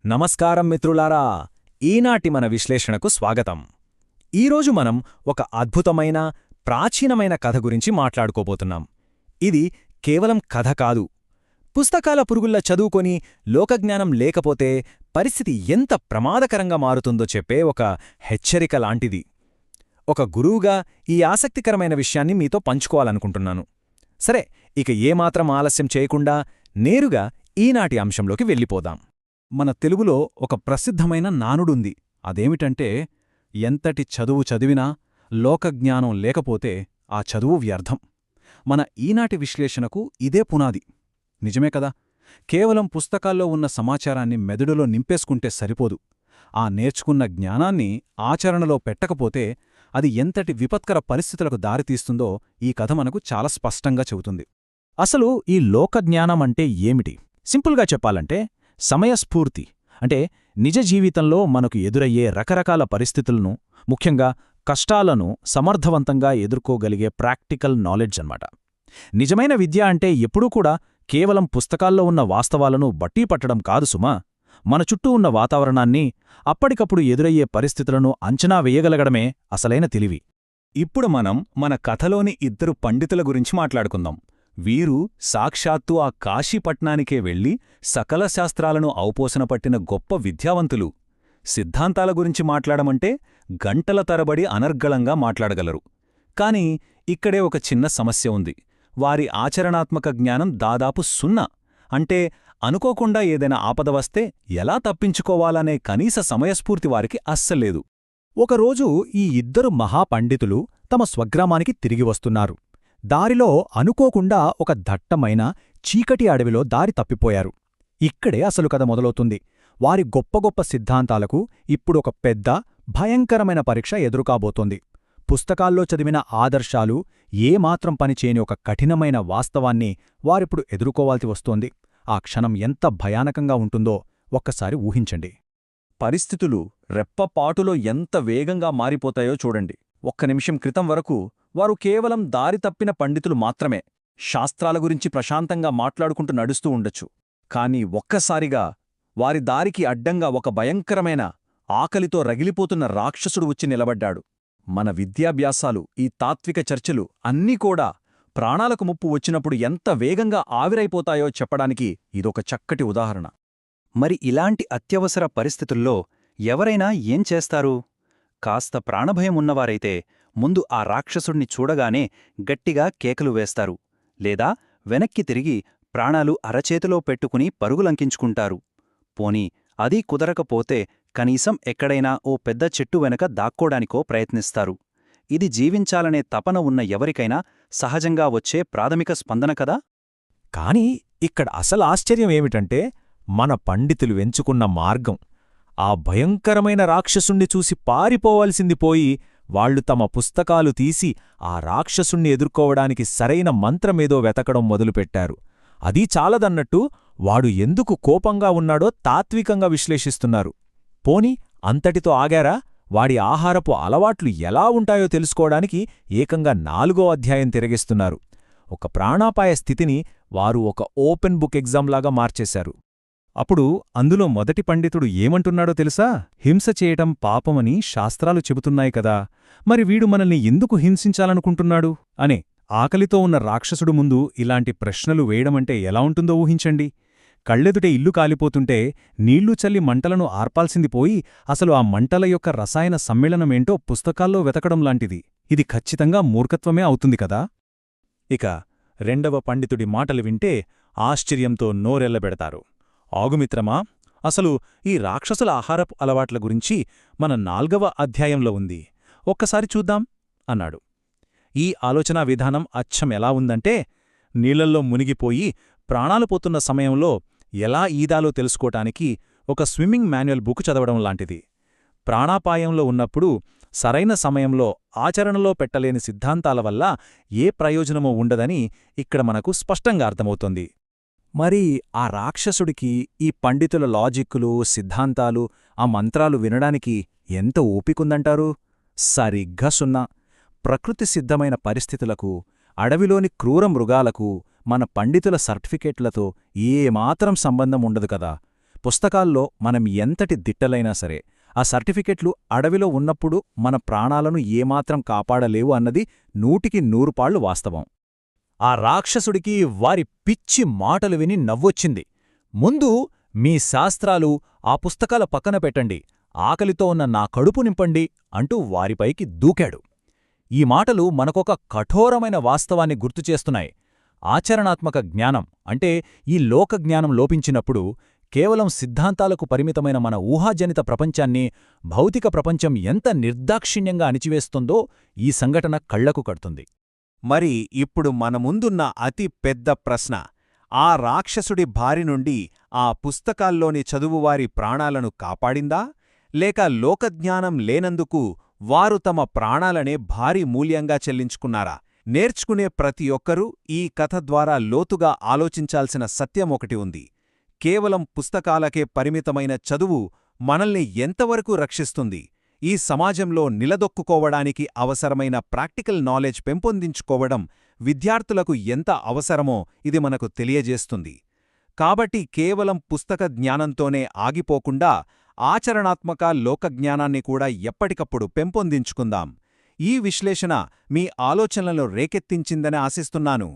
నమస్కారం మిత్రులారా, ఈనాటి మన విశ్లేషణకు స్వాగతం. ఈరోజు మనం ఒక అద్భుతమైన ప్రాచీనమైన కథ గురించి మాట్లాడుకోబోతున్నాం. ఇది కేవలం కథ కాదు. పుస్తకాల పురుగుల్లా చదువుకొని లోకజ్ఞానం లేకపోతే పరిస్థితి ఎంత ప్రమాదకరంగా మారుతుందో చెప్పే ఒక హెచ్చరిక లాంటిది. ఒక గురువుగా ఈ ఆసక్తికరమైన విషయాన్ని మీతో పంచుకోవాలనుకుంటున్నాను. సరే, ఇక ఏమాత్రం ఆలస్యం చేయకుండా నేరుగా ఈనాటి అంశంలోకి వెళ్ళిపోదాం. మన తెలుగులో ఒక ప్రసిద్ధమైన నానుడుంది. అదేమిటంటే, ఎంతటి చదువు చదివినా లోకజ్ఞానం లేకపోతే ఆ చదువు వ్యర్థం. మన ఈనాటి విశ్లేషణకు ఇదే పునాది. నిజమే కదా? కేవలం పుస్తకాల్లో ఉన్న సమాచారాన్ని మెదడులో నింపేసుకుంటే సరిపోదు. ఆ నేర్చుకున్న జ్ఞానాన్ని ఆచరణలో పెట్టకపోతే అది ఎంతటి విపత్కర పరిస్థితులకు దారితీస్తుందో ఈ కథ మనకు చాలా స్పష్టంగా చెబుతుంది. అసలు ఈ లోకజ్ఞానమంటే ఏమిటి? సింపుల్గా చెప్పాలంటే సమయస్ఫూర్తి. అంటే నిజ జీవితంలో మనకు ఎదురయ్యే రకరకాల పరిస్థితులను, ముఖ్యంగా కష్టాలను సమర్థవంతంగా ఎదుర్కోగలిగే ప్రాక్టికల్ నాలెడ్జ్ అన్నమాట. నిజమైన విద్య అంటే ఎప్పుడూ కూడా కేవలం పుస్తకాల్లో ఉన్న వాస్తవాలను బట్టి పట్టడం కాదు సుమా. మన చుట్టూ ఉన్న వాతావరణాన్ని, అప్పటికప్పుడు ఎదురయ్యే పరిస్థితులను అంచనా వేయగలగడమే అసలైన తెలివి. ఇప్పుడు మనం మన కథలోని ఇద్దరు పండితుల గురించి మాట్లాడుకుందాం. వీరు సాక్షాత్తు ఆ కాశీపట్నానికే వెళ్లి సకల శాస్త్రాలను ఔపోసన పట్టిన గొప్ప విద్యావంతులు. సిద్ధాంతాల గురించి మాట్లాడమంటే గంటల తరబడి అనర్గళంగా మాట్లాడగలరు. కాని ఇక్కడే ఒక చిన్న సమస్య ఉంది. వారి ఆచరణాత్మక జ్ఞానం దాదాపు సున్నా. అంటే అనుకోకుండా ఏదైనా ఆపద వస్తే ఎలా తప్పించుకోవాలనే కనీస సమయస్ఫూర్తి వారికి అస్సలేదు. ఒకరోజు ఈ ఇద్దరు మహాపండితులు తమ స్వగ్రామానికి తిరిగి వస్తున్నారు. దారిలో అనుకోకుండా ఒక దట్టమైన చీకటి అడవిలో దారి తప్పిపోయారు. ఇక్కడే అసలు కథ మొదలవుతుంది. వారి గొప్ప గొప్ప సిద్ధాంతాలకు ఇప్పుడొక పెద్ద, భయంకరమైన పరీక్ష ఎదురుకాబోతోంది. పుస్తకాల్లో చదివిన ఆదర్శాలు ఏమాత్రం పనిచేయని ఒక కఠినమైన వాస్తవాన్ని వారిప్పుడు ఎదుర్కోవాల్సి వస్తోంది. ఆ క్షణం ఎంత భయానకంగా ఉంటుందో ఒక్కసారి ఊహించండి. పరిస్థితులు రెప్పపాటులో ఎంత వేగంగా మారిపోతాయో చూడండి. ఒక్క నిమిషం క్రితం వరకు వారు కేవలం దారి తప్పిన పండితులు మాత్రమే. శాస్త్రాల గురించి ప్రశాంతంగా మాట్లాడుకుంటూ నడుస్తూ ఉండొచ్చు. కాని ఒక్కసారిగా వారి దారికి అడ్డంగా ఒక భయంకరమైన, ఆకలితో రగిలిపోతున్న రాక్షసుడు వచ్చి నిలబడ్డాడు. మన విద్యాభ్యాసాలు, ఈ తాత్విక చర్చలు అన్నీ కూడా ప్రాణాలకు ముప్పు వచ్చినప్పుడు ఎంత వేగంగా ఆవిరైపోతాయో చెప్పడానికి ఇదొక చక్కటి ఉదాహరణ. మరి ఇలాంటి అత్యవసర పరిస్థితుల్లో ఎవరైనా ఏం చేస్తారు? కాస్త ప్రాణభయం ఉన్నవారైతే ముందు ఆ రాక్షసుణ్ణి చూడగానే గట్టిగా కేకలు వేస్తారు. లేదా వెనక్కి తిరిగి ప్రాణాలు అరచేతిలో పెట్టుకుని పరుగులంకించుకుంటారు. పోనీ అదీ కుదరకపోతే కనీసం ఎక్కడైనా ఓ పెద్ద చెట్టు వెనక దాక్కోడానికో ప్రయత్నిస్తారు. ఇది జీవించాలనే తపన ఉన్న ఎవరికైనా సహజంగా వచ్చే ప్రాథమిక స్పందన కదా. కాని ఇక్కడ అసలు ఆశ్చర్యం ఏమిటంటే, మన పండితులు ఎంచుకున్న మార్గం. ఆ భయంకరమైన రాక్షసుణ్ణి చూసి పారిపోవలసింది పోయి, వాళ్లు తమ పుస్తకాలు తీసి ఆ రాక్షసుణ్ణి ఎదుర్కోవడానికి సరైన మంత్రమేదో వెతకడం మొదలుపెట్టారు. అదీ చాలదన్నట్టు వాడు ఎందుకు కోపంగా ఉన్నాడో తాత్వికంగా విశ్లేషిస్తున్నారు. పోని అంతటితో ఆగారా? వాడి ఆహారపు అలవాట్లు ఎలా ఉంటాయో తెలుసుకోవడానికి ఏకంగా 4వ అధ్యాయం తిరగేస్తున్నారు. ఒక ప్రాణాపాయ స్థితిని వారు ఒక ఓపెన్ బుక్ ఎగ్జామ్లాగా మార్చేశారు. అప్పుడు అందులో మొదటి పండితుడు ఏమంటున్నాడో తెలుసా? హింస చేయటం పాపమని శాస్త్రాలు చెబుతున్నాయి కదా, మరి వీడు మనల్ని ఎందుకు హింసించాలనుకుంటున్నాడు అనే. ఆకలితో ఉన్న రాక్షసుడు ముందు ఇలాంటి ప్రశ్నలు వేయడమంటే ఎలా ఉంటుందో ఊహించండి. కళ్ళెదుటే ఇల్లు కాలిపోతుంటే నీళ్లు చల్లి మంటలను ఆర్పాల్సింది పోయి అసలు ఆ మంటల యొక్క రసాయన సమ్మేళనమేంటో పుస్తకాల్లో వెతకడం లాంటిది. ఇది ఖచ్చితంగా మూర్ఖత్వమే అవుతుంది కదా. ఇక రెండవ పండితుడి మాటలు వింటే ఆశ్చర్యంతో నోరెళ్లబెడతారు. ఆగుమిత్రమా, అసలు ఈ రాక్షసుల ఆహారపు అలవాట్ల గురించి మన 4వ అధ్యాయంలో ఉంది. ఒక్కసారి చూద్దాం అన్నాడు. ఈ ఆలోచనా విధానం అచ్చం ఎలా ఉందంటే, నీళ్లల్లో మునిగిపోయి ప్రాణాలు పోతున్న సమయంలో ఎలా ఈదాలో తెలుసుకోటానికి ఒక స్విమ్మింగ్ మాన్యువల్ బుక్ చదవడం లాంటిది. ప్రాణాపాయంలో ఉన్నప్పుడు సరైన సమయంలో ఆచరణలో పెట్టలేని సిద్ధాంతాల వల్ల ఏ ప్రయోజనమూ ఉండదని ఇక్కడ మనకు స్పష్టంగా అర్థమవుతోంది. మరి ఆ రాక్షసుడికి ఈ పండితుల లాజిక్కులు, సిద్ధాంతాలు, ఆ మంత్రాలు వినడానికి ఎంత ఓపికుందంటారు? సరిగ్గా 0. ప్రకృతి సిద్ధమైన పరిస్థితులకు, అడవిలోని క్రూర మృగాలకు మన పండితుల సర్టిఫికేట్లతో ఏమాత్రం సంబంధం ఉండదు కదా. పుస్తకాల్లో మనం ఎంతటి దిట్టలైనా సరే ఆ సర్టిఫికెట్లు అడవిలో ఉన్నప్పుడు మన ప్రాణాలను ఏమాత్రం కాపాడలేవు అన్నది 100% పాళ్ళు వాస్తవం. ఆ రాక్షసుడికి వారి పిచ్చి మాటలు విని నవ్వొచ్చింది. ముందు మీ శాస్త్రాలు ఆ పుస్తకాల పక్కన పెట్టండి, ఆకలితో ఉన్న నా కడుపు నింపండి అంటూ వారిపైకి దూకాడు. ఈ మాటలు మనకొక కఠోరమైన వాస్తవాన్ని గుర్తుచేస్తున్నాయి. ఆచరణాత్మక జ్ఞానం అంటే ఈ లోకజ్ఞానం లోపించినప్పుడు కేవలం సిద్ధాంతాలకు పరిమితమైన మన ఊహాజనిత ప్రపంచాన్ని భౌతిక ప్రపంచం ఎంత నిర్దాక్షిణ్యంగా అణిచివేస్తుందో ఈ సంఘటన కళ్లకు కడుతుంది. మరి ఇప్పుడు మన ముందున్న అతి పెద్ద ప్రశ్న, ఆ రాక్షసుడి బారి నుండి ఆ పుస్తకాల్లోని చదువువారి ప్రాణాలను కాపాడిందా, లేక లోకజ్ఞానం లేనందుకు వారు తమ ప్రాణాలనే భారీ మూల్యంగా చెల్లించుకున్నారా? నేర్చుకునే ప్రతి ఒక్కరూ ఈ కథ ద్వారా లోతుగా ఆలోచించాల్సిన సత్యమొకటి ఉంది. కేవలం పుస్తకాలకే పరిమితమైన చదువు మనల్ని ఎంతవరకు రక్షిస్తుంది? ఈ సమాజంలో నిలదొక్కుకోవడానికి అవసరమైన ప్రాక్టికల్ నాలెడ్జ్ పెంపొందించుకోవడం విద్యార్థులకు ఎంత అవసరమో ఇది మనకు తెలియజేస్తుంది. కాబట్టి కేవలం పుస్తక జ్ఞానంతోనే ఆగిపోకుండా ఆచరణాత్మక లోకజ్ఞానాన్ని కూడా ఎప్పటికప్పుడు పెంపొందించుకుందాం. ఈ విశ్లేషణ మీ ఆలోచనలను రేకెత్తించిందని ఆశిస్తున్నాను.